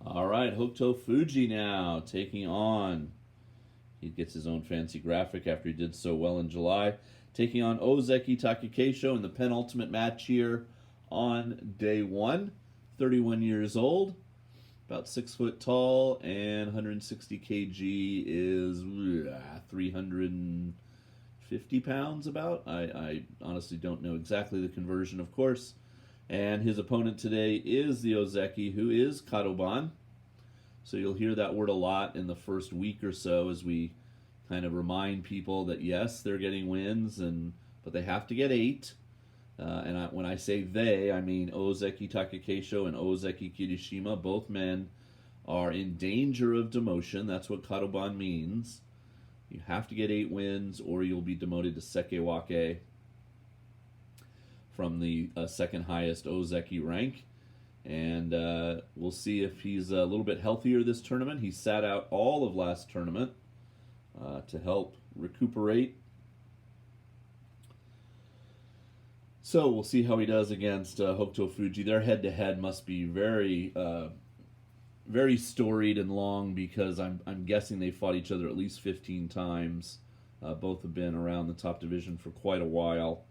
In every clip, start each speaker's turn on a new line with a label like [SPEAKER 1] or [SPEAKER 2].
[SPEAKER 1] All right, Hokutofuji now taking on. He gets his own fancy graphic after he did so well in July. Taking on Ozeki Takakeisho in the penultimate match here on day one. 31 years old, about 6 foot tall, and 160 kg is 350 pounds about. I honestly don't know exactly the conversion, of course. And his opponent today is the Ozeki, who is kadoban. So you'll hear that word a lot in the first week or so as we kind of remind people that yes, they're getting wins, but they have to get 8. When I say they, I mean Ozeki Takakeisho and Ozeki Kirishima. Both men are in danger of demotion. That's what kadoban means. You have to get 8 wins or you'll be demoted to sekiwake from the second highest Ozeki rank. And we'll see if he's a little bit healthier this tournament. He sat out all of last tournament to help recuperate. So we'll see how he does against Hokutofuji. Their head-to-head must be very, very storied and long because I'm guessing they fought each other at least 15 times. Both have been around the top division for quite a while.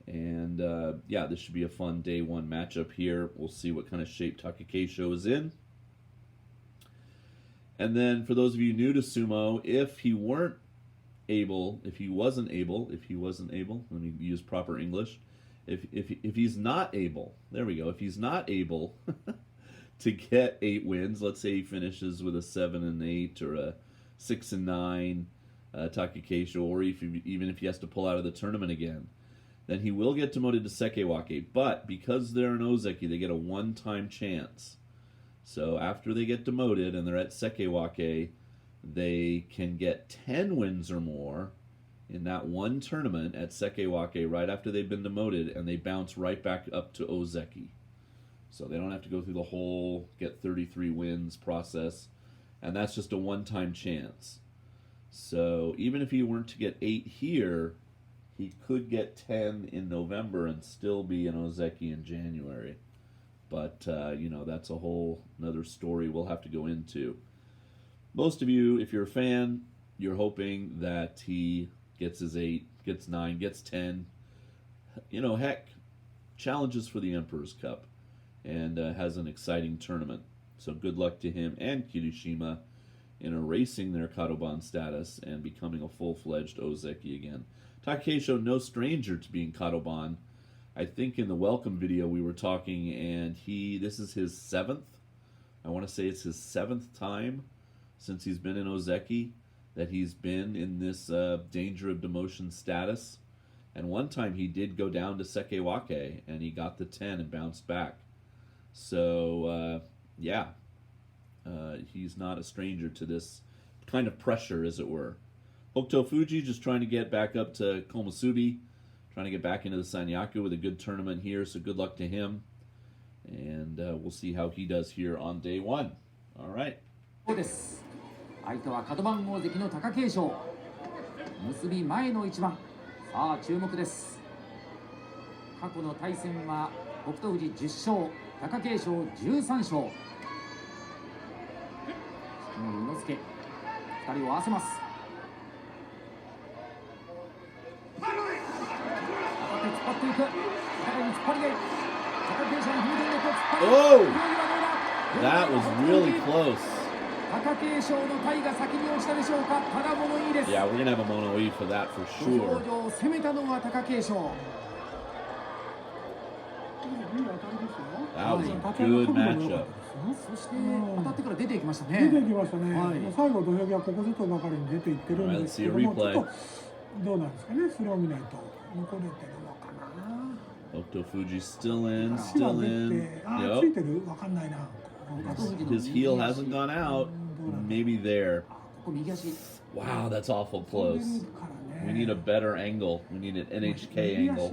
[SPEAKER 1] And yeah, this should be a fun day one matchup here. We'll see what kind of shape Takakeisho is in. And then for those of you new to sumo, if he wasn't able, let me use proper English. If he's not able, there we go. If he's not able to get 8 wins, let's say he finishes with a 7-8 or a 6-9, Takakeisho, or even if he has to pull out of the tournament again, then he will get demoted to sekiwake. But because they're an Ozeki, they get a one-time chance. So after they get demoted and they're at sekiwake, they can get 10 wins or more in that one tournament at sekiwake right after they've been demoted, and they bounce right back up to Ozeki. So they don't have to go through the whole get 33 wins process, and that's just a one-time chance. So even if he weren't to get 8 here, he could get 10 in November and still be an Ozeki in January. But, that's a whole another story we'll have to go into. Most of you, if you're a fan, you're hoping that he gets his 8, gets 9, gets 10. Heck, challenges for the Emperor's Cup and has an exciting tournament. So good luck to him and Kirishima in erasing their kadoban status and becoming a full-fledged Ozeki again. Takakeisho, no stranger to being kadoban. I think in the welcome video we were talking, and this is his 7th. I want to say it's his 7th time since he's been in Ozeki that he's been in this danger of demotion status. And one time he did go down to sekiwake, and he got the 10 and bounced back. So, he's not a stranger to this kind of pressure, as it were. Hokutofuji just trying to get back up to Komusubi, trying to get back into the Sanyaku with a good tournament here, so good luck to him. And we'll see how he does here on day one. All right.
[SPEAKER 2] 相手は角番大関の貴景勝、結び前の一番。さあ注目です。過去の対戦は北勝富士10勝、貴景勝13勝。式守伊之助、2人を合わせます。当たって突っ張っていく。互いに突っ張りで貴景勝の踏み込んでいく。突っ張り。
[SPEAKER 1] Oh, that was really close.
[SPEAKER 2] Yeah,
[SPEAKER 1] we're going to have a mono E for that for sure. That was a good matchup. Let's see a replay. Hokutofuji's still in. Yep. His heel hasn't gone out. Maybe there. Wow, that's awful close. We need a better angle. We need an NHK angle.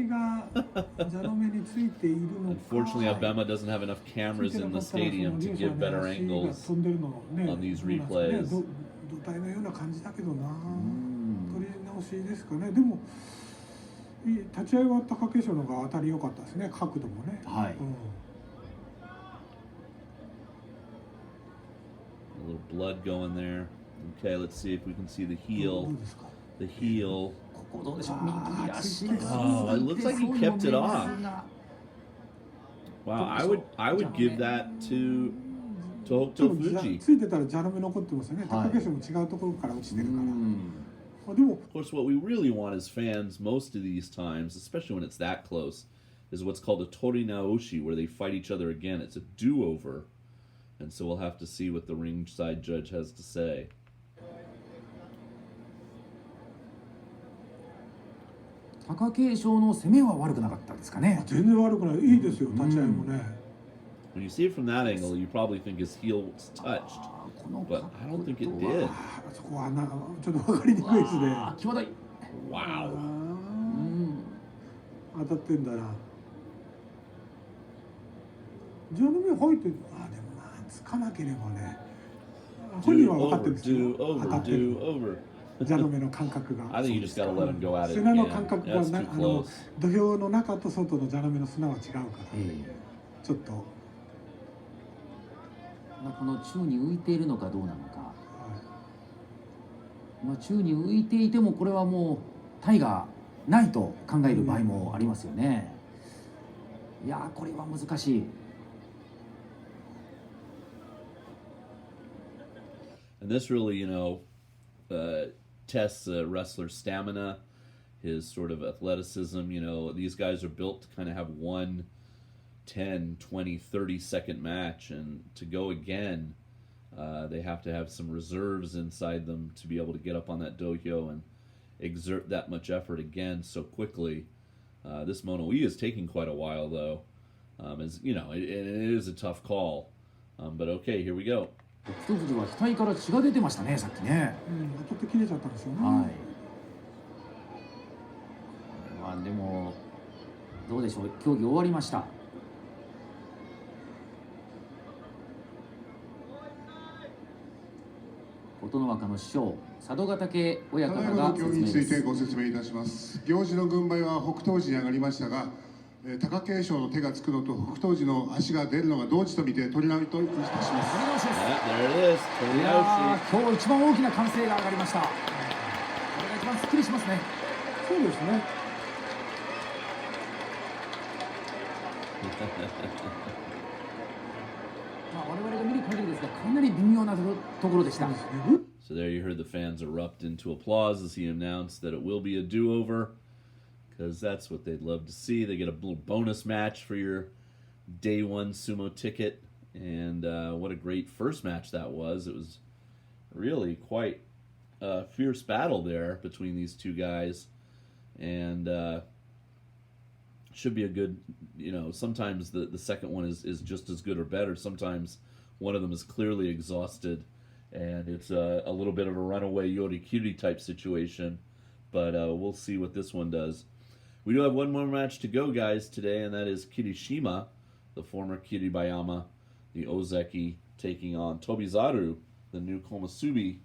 [SPEAKER 1] Unfortunately, Abema doesn't have enough cameras in the stadium to give better angles on these replays.
[SPEAKER 3] 立ち合いは貴景勝の方が当たり良かったですね、角度もね。はい。
[SPEAKER 1] little blood going there. Okay, let's see if we can see the
[SPEAKER 3] ど
[SPEAKER 1] heel.
[SPEAKER 3] うですか。
[SPEAKER 1] The heel.
[SPEAKER 2] ここどうでしょう、右足が
[SPEAKER 1] Oh, it looks like he kept it off.
[SPEAKER 2] 見えますが
[SPEAKER 1] Wow, I would give that to
[SPEAKER 3] ちょっと
[SPEAKER 1] Hokutofuji.
[SPEAKER 3] ついてたらジャラメ残ってますよね。
[SPEAKER 2] はい
[SPEAKER 3] 貴景勝も違うところから落ちてるから。
[SPEAKER 2] うん
[SPEAKER 3] あでも
[SPEAKER 1] Of course, what we really want as fans most of these times, especially when it's that close, is what's called a torinaoshi, where they fight each other again. It's a do-over. And so we'll have to see what the ringside judge has to say.
[SPEAKER 2] 貴景勝の攻めは悪くなかったですかね。
[SPEAKER 3] 全然悪くない。いいですよ。立ち合いもね。
[SPEAKER 1] When you see it from that angle, you probably think his heel was touched.
[SPEAKER 2] この
[SPEAKER 1] But I don't think it did.
[SPEAKER 3] あそこはちょっと分かりにくいですね。
[SPEAKER 2] 際どい。
[SPEAKER 1] Wow.
[SPEAKER 3] 当たってんだな。ジャラメ入ってでもつかなければね。本人
[SPEAKER 1] Do
[SPEAKER 3] は分かってるん
[SPEAKER 1] over,
[SPEAKER 3] ですよ。
[SPEAKER 1] do
[SPEAKER 3] 当た
[SPEAKER 1] over,
[SPEAKER 3] ってる。
[SPEAKER 1] do over.
[SPEAKER 3] ジャラメの感覚が。
[SPEAKER 1] I think you just got to let him go at it
[SPEAKER 3] 砂の
[SPEAKER 1] again.
[SPEAKER 3] 感覚が
[SPEAKER 1] That's
[SPEAKER 3] な
[SPEAKER 1] too close.
[SPEAKER 3] 土俵の中と外のジャラメの砂は違うから、ちょっと、は
[SPEAKER 2] この宙に浮いているのかどうなのか。
[SPEAKER 3] い、
[SPEAKER 2] 宙に浮いていてもこれはもう体がないと考える場合もありますよね。いやこれは難しい。
[SPEAKER 1] And this really, tests a wrestler's stamina, his sort of athleticism. These guys are built to kind of have 1, 10, 20, 30-second match. And to go again, they have to have some reserves inside them to be able to get up on that dohyo and exert that much effort again so quickly. This Mono E is taking quite a while, though. It is a tough call. But okay, here we go.
[SPEAKER 2] 北勝富士は額から血が出てましたね、さっきね。
[SPEAKER 3] 当たって切れちゃったんですよね。
[SPEAKER 2] はい。でもどうでしょう、競技終わりました。琴ノ若の師匠佐渡ヶ嶽親方が
[SPEAKER 4] 競技についてご説明いたします。行司の軍配は北勝富士に上がりましたが、貴景勝の手がつくのと北勝富士の足が出るのが同時と見て取り直しといたします。
[SPEAKER 2] 取り直しです。
[SPEAKER 1] There it is.
[SPEAKER 2] いや今日一番大きな歓声が上がりました。これが一番すっきりしますね。
[SPEAKER 3] そうですね。
[SPEAKER 2] 我々が見る限りですが、かなり微妙なところでした。
[SPEAKER 1] So there you heard the fans erupt into applause as he announced that it will be a do-over, because that's what they'd love to see. They get a little bonus match for your day one sumo ticket, and what a great first match that was. It was really quite a fierce battle there between these two guys, and should be a good, sometimes the second one is just as good or better. Sometimes one of them is clearly exhausted, and it's a little bit of a runaway Yorikiri type situation, but we'll see what this one does. We do have one more match to go, guys, today, and that is Kirishima, the former Kiribayama, the Ozeki, taking on Tobizaru, the new Komusubi,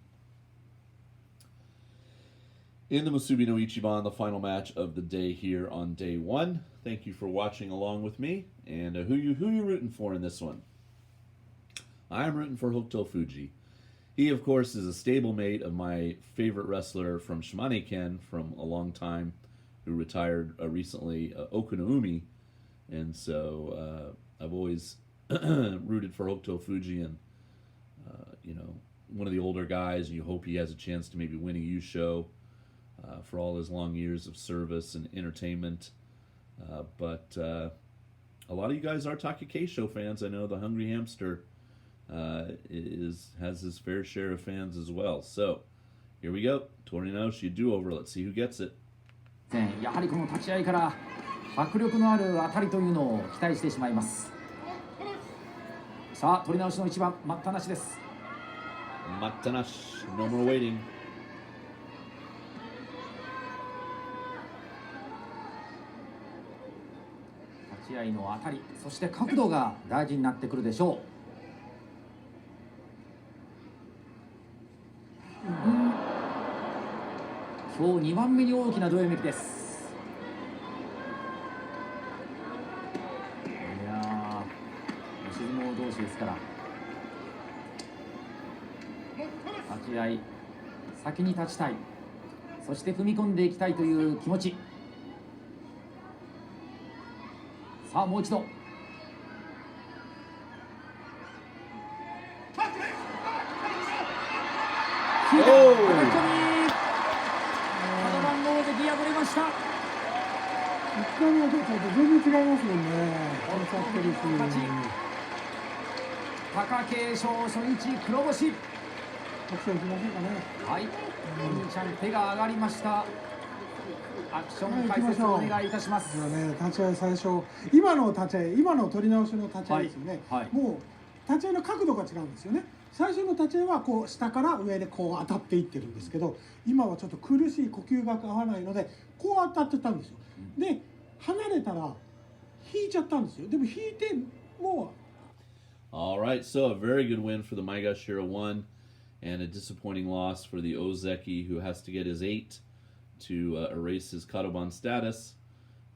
[SPEAKER 1] in the Musubi no Ichiban, the final match of the day here on day one. Thank you for watching along with me, and who you rooting for in this one? I'm rooting for Hokutofuji. He, of course, is a stablemate of my favorite wrestler from Shimane-ken from a long time, who retired recently, Okunoumi, and so I've always rooted for Hokutofuji, and one of the older guys, and you hope he has a chance to maybe win a Yusho for all his long years of service and entertainment. But a lot of you guys are Takakeisho fans. I know the Hungry Hamster has his fair share of fans as well. So here we go. Torinaoshi do-over. Let's see who gets it.
[SPEAKER 2] やはりこの立ち合いから迫力のある当たりというのを期待してしまいます。さあ取り直しの一番待ったなしです。
[SPEAKER 1] Matanash. No more waiting.
[SPEAKER 2] 立ち合いの当たり、そして角度が大事になってくるでしょう。今日2番目に大きなどよめきです。いやー、押し相撲同士ですから。試合先に立ちたい、そして踏み込んでいきたいという気持ち。さあもう一度。引いた、叩き込み、カドバン大関敗れました。
[SPEAKER 3] 1回目の時と全然違いますもんね。
[SPEAKER 2] 勝ち、貴景勝初日黒星。
[SPEAKER 3] 拍手をしましょうかね。
[SPEAKER 2] はい、お兄ちゃん手が上がりました。アクション解説をお願いいたします。
[SPEAKER 3] ではね、立ち合い最初、今の立ち合い、今の取り直しの立ち合いですよね。
[SPEAKER 2] はいはい、
[SPEAKER 3] もう立ち合いの角度が違うんですよね。最初の立ち合いはこう下から上でこう当たっていってるんですけど、今はちょっと苦しい呼吸が合わないのでこう当たってたんですよ。で離れたら引いちゃったんですよ。でも引いてもう。
[SPEAKER 1] All right, so a very good win for the Maegashira 1 and a disappointing loss for the Ozeki, who has to get his 8 to erase his kadoban status.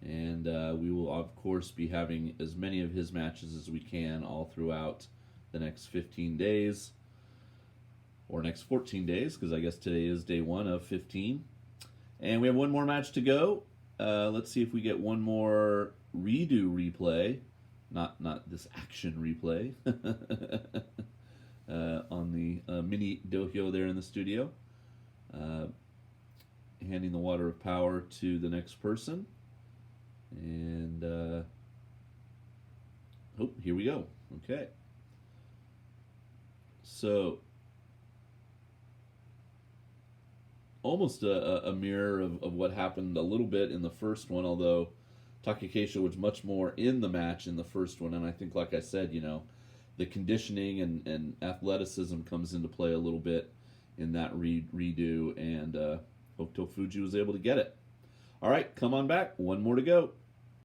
[SPEAKER 1] And we will, of course, be having as many of his matches as we can all throughout the next 15 days. Or next 14 days, because I guess today is day 1 of 15. And we have one more match to go. Let's see if we get one more redo replay. Not this action replay. On the mini dohyo there in the studio. Handing the water of power to the next person. And oh, here we go. Okay. So almost a mirror of what happened a little bit in the first one, although Takakeisho was much more in the match in the first one. And I think, like I said, you know, the conditioning and athleticism comes into play a little bit in that redo, and Hokutofuji was able to get it. All right, come on back. One more to go.